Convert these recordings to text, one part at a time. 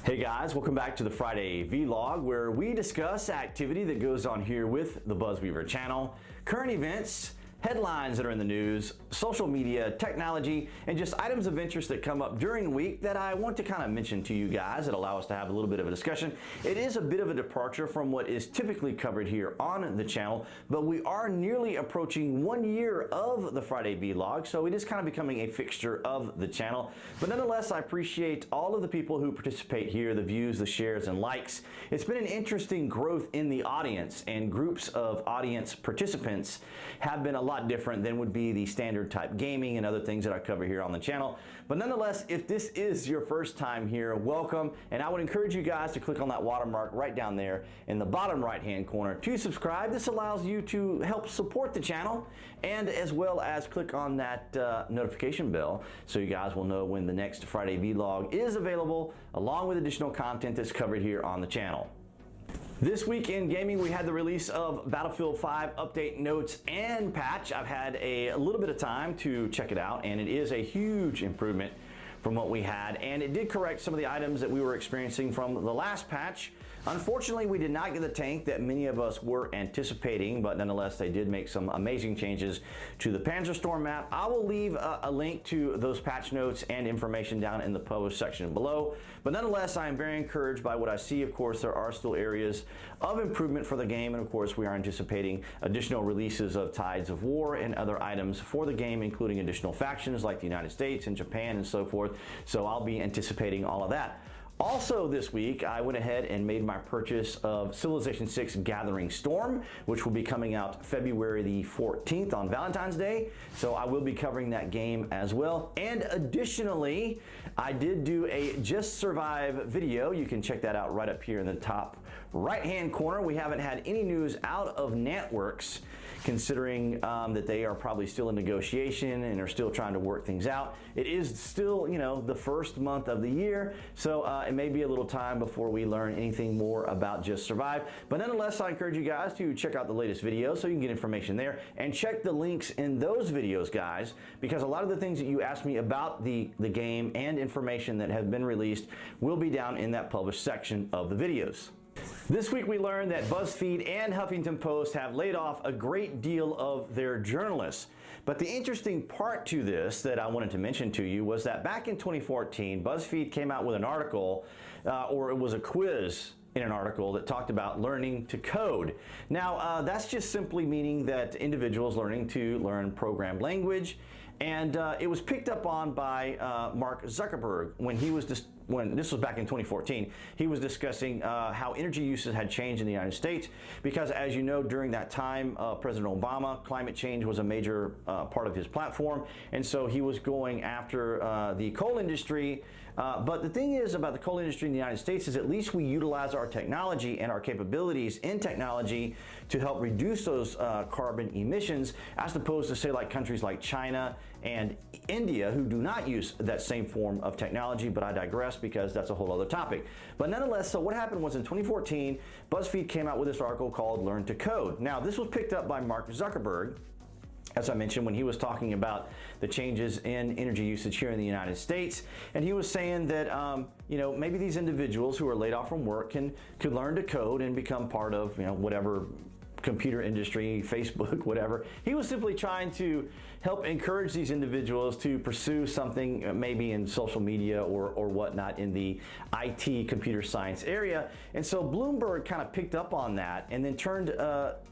Hey guys, welcome back to the Friday Vlog, where we discuss activity that goes on here with the BuzWeaver channel, current events, headlines that are in the news, social media, technology, and just items of interest that come up during the week that I want to kind of mention to you guys that allow us to have a little bit of a discussion. It is a bit of a departure from what is typically covered here on the channel, but we are nearly approaching 1 year of the Friday Vlog, so it is kind of becoming a fixture of the channel. But nonetheless, I appreciate all of the people who participate here, the views, the shares, and likes. It's been an interesting growth in the audience, and groups of audience participants have been a lot different than would be the standard type gaming and other things that I cover here on the channel. But nonetheless, if this is your first time here, welcome, and I would encourage you guys to click on that watermark right down there in the bottom right hand corner to subscribe. This allows you to help support the channel, and as well as click on that notification bell so you guys will know when the next Friday Vlog is available, along with additional content that's covered here on the channel. This week in gaming, we had the release of Battlefield 5 update notes and patch. I've had a little bit of time to check it out, and it is a huge improvement from what we had, and it did correct some of the items that we were experiencing from the last patch. Unfortunately, we did not get the tank that many of us were anticipating, but nonetheless, they did make some amazing changes to the Panzerstorm map. I will leave a link to those patch notes and information down in the post section below. But nonetheless, I am very encouraged by what I see. Of course, there are still areas of improvement for the game, and of course, we are anticipating additional releases of Tides of War and other items for the game, including additional factions like the United States and Japan and so forth. So I'll be anticipating all of that. Also this week, I went ahead and made my purchase of Civilization 6 Gathering Storm, which will be coming out February the 14th on Valentine's Day. So I will be covering that game as well. And additionally, I did do a Just Survive video. You can check that out right up here in the top right-hand corner. We haven't had any news out of NantWorks, considering that they are probably still in negotiation and are still trying to work things out. It is still, you know, the first month of the year, so it may be a little time before we learn anything more about Just Survive. But nonetheless, I encourage you guys to check out the latest videos so you can get information there, and check the links in those videos, guys, because a lot of the things that you asked me about the game and information that have been released will be down in that published section of the videos. This week we learned that BuzzFeed and Huffington Post have laid off a great deal of their journalists. But the interesting part to this that I wanted to mention to you was that back in 2014, BuzzFeed came out with an article, or it was a quiz in an article that talked about learning to code. Now, that's just simply meaning that individuals learning to learn program language, and it was picked up on by Mark Zuckerberg when he was when this was back in 2014, he was discussing how energy uses had changed in the United States, because as you know, during that time, President Obama, climate change was a major part of his platform, and so he was going after the coal industry. But the thing is about the coal industry in the United States is at least we utilize our technology and our capabilities in technology to help reduce those carbon emissions, as opposed to say like countries like China and India, who do not use that same form of technology. But I digress, because that's a whole other topic. But nonetheless, so what happened was in 2014, BuzzFeed came out with this article called Learn to Code. Now, this was picked up by Mark Zuckerberg, as I mentioned, when he was talking about the changes in energy usage here in the United States. And he was saying that, you know, maybe these individuals who are laid off from work could learn to code and become part of, you know, whatever computer industry, Facebook, whatever. He was simply trying to help encourage these individuals to pursue something maybe in social media or whatnot in the IT computer science area. And so Bloomberg kind of picked up on that and then turned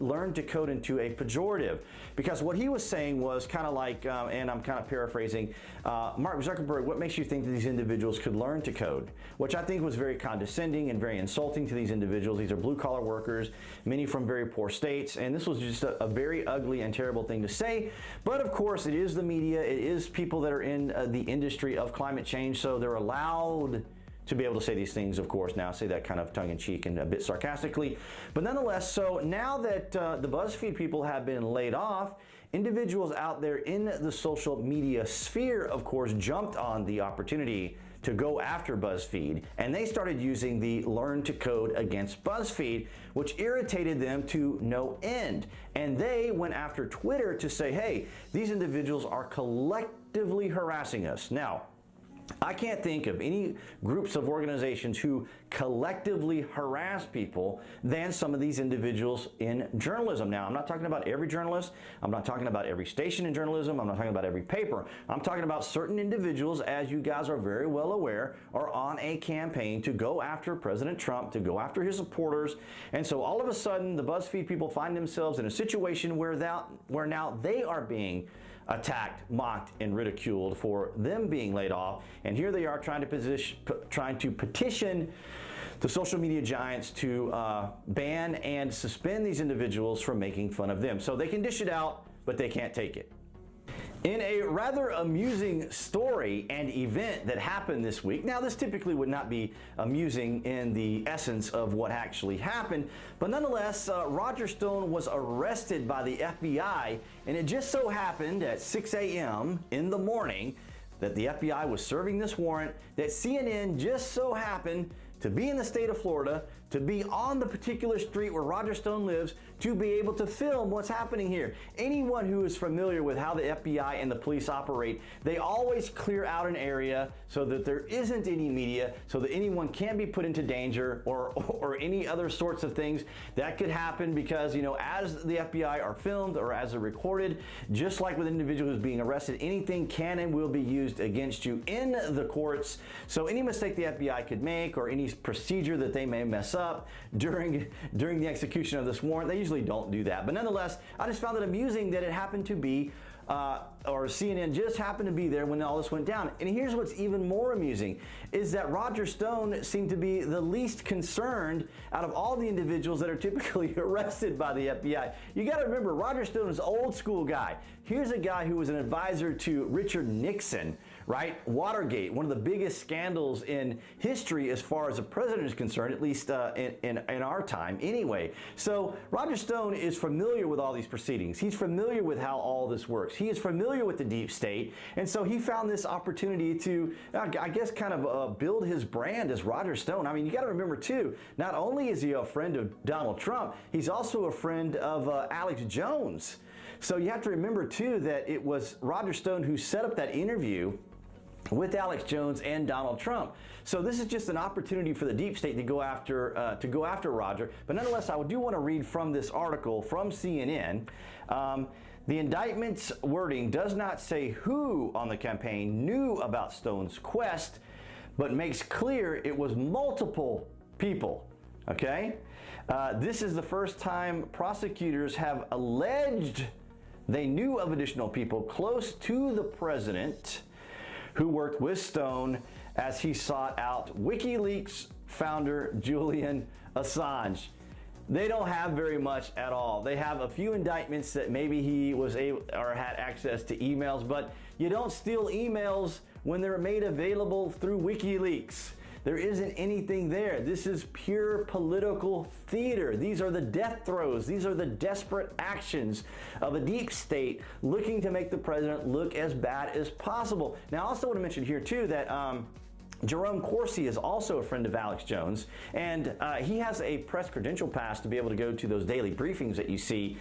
learn to code into a pejorative, because what he was saying was kind of like, and I'm kind of paraphrasing, Mark Zuckerberg, what makes you think that these individuals could learn to code? Which I think was very condescending and very insulting to these individuals. These are blue collar workers, many from very poor states, and this was just a very ugly and terrible thing to say. But of course, it is the media, it is people that are in the industry of climate change, so they're allowed to be able to say these things. Of course, now I say that kind of tongue-in-cheek and a bit sarcastically, but nonetheless, so now that the BuzzFeed people have been laid off, individuals out there in the social media sphere, of course, jumped on the opportunity to go after BuzzFeed, and they started using the Learn to Code against BuzzFeed, which irritated them to no end. And they went after Twitter to say, hey, these individuals are collectively harassing us. Now, I can't think of any groups of organizations who collectively harass people than some of these individuals in journalism. Now, I'm not talking about every journalist. I'm not talking about every station in journalism. I'm not talking about every paper. I'm talking about certain individuals, as you guys are very well aware, are on a campaign to go after President Trump, to go after his supporters. And so all of a sudden, the BuzzFeed people find themselves in a situation where now they are being attacked, mocked, and ridiculed for them being laid off. And here they are trying to petition the social media giants to ban and suspend these individuals from making fun of them. So they can dish it out, but they can't take it. In a rather amusing story and event that happened this week, now this typically would not be amusing in the essence of what actually happened, but nonetheless, Roger Stone was arrested by the FBI, and it just so happened at 6 a.m. in the morning that the FBI was serving this warrant, that CNN just so happened to be in the state of Florida, to be on the particular street where Roger Stone lives, to be able to film what's happening here. Anyone who is familiar with how the FBI and the police operate, they always clear out an area so that there isn't any media, so that anyone can't be put into danger or any other sorts of things that could happen, because, you know, as the FBI are filmed or as they're recorded, just like with an individual who's being arrested, anything can and will be used against you in the courts. So any mistake the FBI could make or any procedure that they may mess up during the execution of this warrant, they usually don't do that. But nonetheless, I just found it amusing that it happened to be, or CNN just happened to be there when all this went down. And here's what's even more amusing, is that Roger Stone seemed to be the least concerned out of all the individuals that are typically arrested by the FBI. You got to remember, Roger Stone is an old school guy. Here's a guy who was an advisor to Richard Nixon, right? Watergate, one of the biggest scandals in history as far as the president is concerned, at least in our time anyway. So Roger Stone is familiar with all these proceedings. He's familiar with how all this works. He is familiar with the deep state. And so he found this opportunity to, I guess, kind of build his brand as Roger Stone. I mean, you got to remember too, not only is he a friend of Donald Trump, he's also a friend of Alex Jones. So you have to remember too that it was Roger Stone who set up that interview with Alex Jones and Donald Trump. So this is just an opportunity for the deep state to go after Roger. But nonetheless, I do want to read from this article from CNN. The indictment's wording does not say who on the campaign knew about Stone's quest, but makes clear it was multiple people. Okay? This is the first time prosecutors have alleged they knew of additional people close to the president who worked with Stone as he sought out WikiLeaks founder Julian Assange. They don't have very much at all. They have a few indictments that maybe he was able or had access to emails, but you don't steal emails when they're made available through WikiLeaks. There isn't anything there. This is pure political theater. These are the death throes. These are the desperate actions of a deep state looking to make the president look as bad as possible. Now, I also want to mention here too that Jerome Corsi is also a friend of Alex Jones, and he has a press credential pass to be able to go to those daily briefings that you see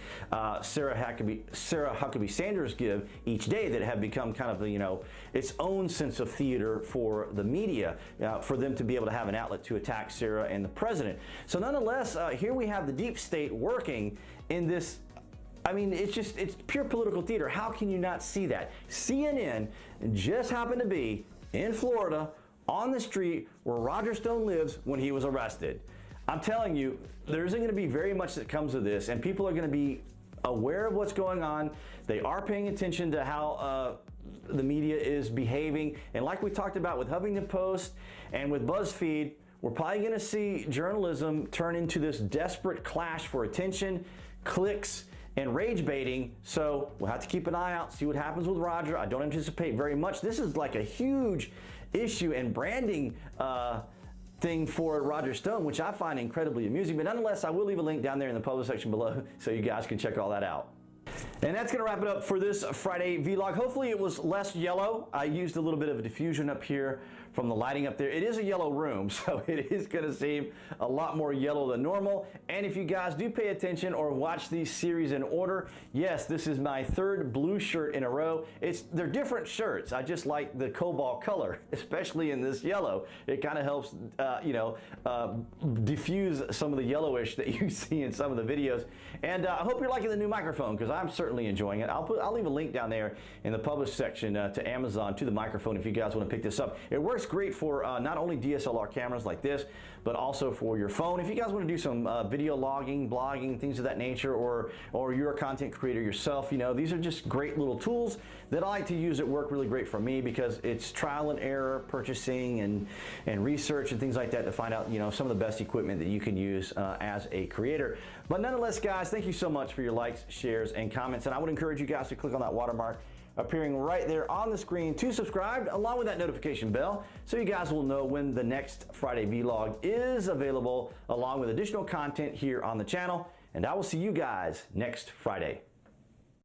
Sarah Huckabee Sanders give each day that have become kind of, you know, its own sense of theater for the media, for them to be able to have an outlet to attack Sarah and the president. So nonetheless, here we have the deep state working in this. I mean, it's pure political theater. How can you not see that? CNN just happened to be in Florida on the street where Roger Stone lives when he was arrested. I'm telling you, there isn't going to be very much that comes of this, and people are going to be aware of what's going on. They are paying attention to how the media is behaving. And like we talked about with Huffington Post and with BuzzFeed, we're probably going to see journalism turn into this desperate clash for attention, clicks, and rage baiting. So we'll have to keep an eye out, see what happens with Roger. I don't anticipate very much. This is like a huge issue and branding thing for Roger Stone, which I find incredibly amusing. But nonetheless, I will leave a link down there in the public section below so you guys can check all that out. And that's going to wrap it up for this Friday vlog. Hopefully it was less yellow. I used a little bit of a diffusion up here from the lighting up there. It is a yellow room, so it is going to seem a lot more yellow than normal. And if you guys do pay attention or watch these series in order, yes, this is my third blue shirt in a row. They're different shirts. I just like the cobalt color, especially in this yellow. It kind of helps, diffuse some of the yellowish that you see in some of the videos. And I hope you're liking the new microphone, because I'm certainly enjoying it. I'll leave a link down there in the published section to Amazon to the microphone if you guys want to pick this up. It works great for not only DSLR cameras like this, but also for your phone. If you guys want to do some video logging, blogging, things of that nature, or you're a content creator yourself, these are just great little tools that I like to use that work really great for me, because it's trial and error purchasing and research and things like that to find out some of the best equipment that you can use as a creator. But nonetheless, guys, thank you so much for your likes, shares, and comments. And I would encourage you guys to click on that watermark appearing right there on the screen to subscribe, along with that notification bell, so you guys will know when the next Friday vlog is available, along with additional content here on the channel. And I will see you guys next Friday.